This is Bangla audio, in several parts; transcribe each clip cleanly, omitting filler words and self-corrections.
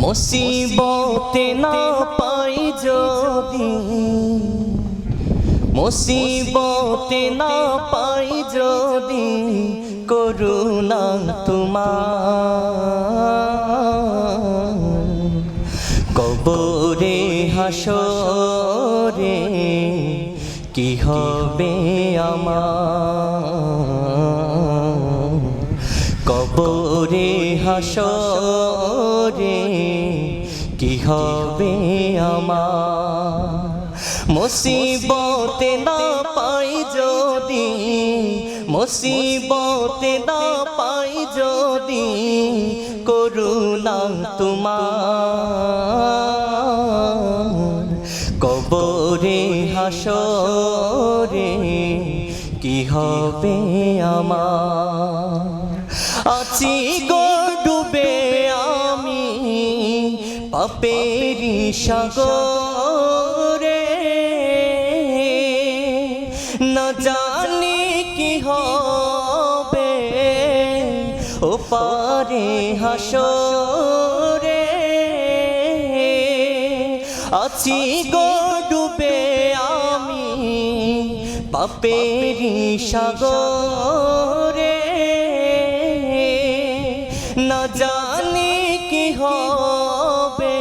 মুসিবতে না পাই যদি, মুসিবতে না পাই যদি, করুণা তোমার কবরে হাসরে কি হবে আমার, কবরে হাসরে কি হবে আমার। মুসিবতে না পাই যদি, মুসিবতে না পাই যদি, করুণা তোমার কবরে হাসরে কি হবে আমার। আছি গো ডুবে আমি পাপেরি সাগরে, না জানি কি হবে ও পারে হাসরে। আছি গো ডুবে আমি পাপেরি সাগরে, না জানি কি হবে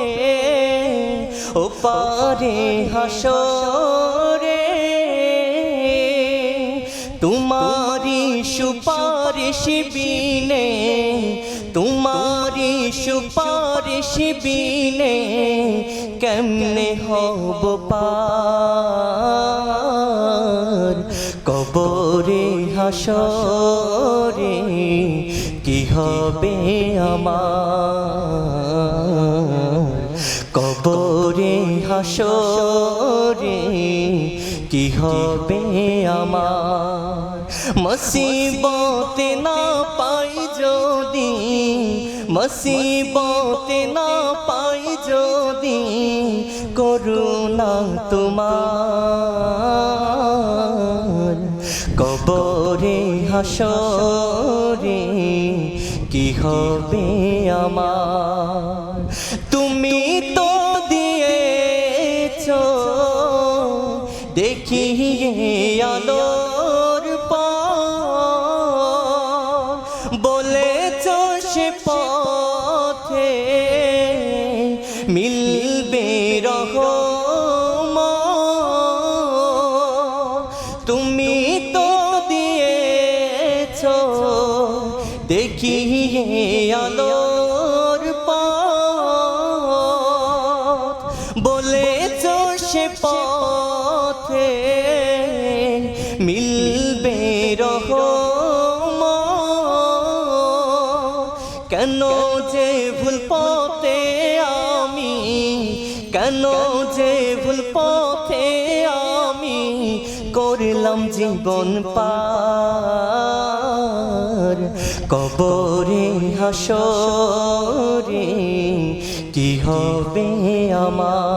ও পারে হাসরে। তোমারি সুপারিশ বিনে, তোমারি সুপারিশ বিনে কেমনে হব পার, কবরে হাসরে কি হবে আমার, কবরে হাসরে কি হবে আমার। মুসিবতে না পাই যদি, মুসিবতে না পাই যদি, করুণা তোমার কবরে হাসরে কি হবে আমার। তুমি তো দিয়েছো দেখিয়ে আলোর পথ, বলেছো সে পথে মিলবে রহমত। তুমি তো দিয়েছো দেখিয়ে আলোর পথ, বলেছো সে পথে মিলবে রহমত। কেন যে ভুল পথে আমি, কেন যে ভুল পথে আমি করলাম জীবন পার, কবরে হাসরে কি হবে আমার,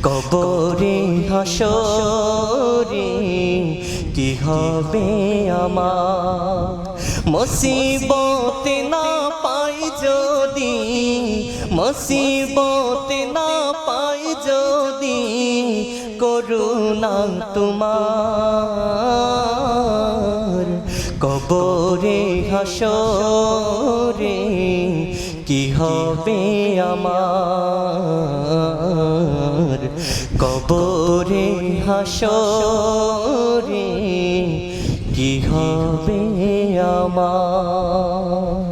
কবরে হাসরে কি হবে আমার। মুসিবতে না পাই যদি, মুসিবতে না পাই যদি, করুণা তোমার কবরে হাসরে কি হবে আমার, কবরে হাসরে কি হবে আমার।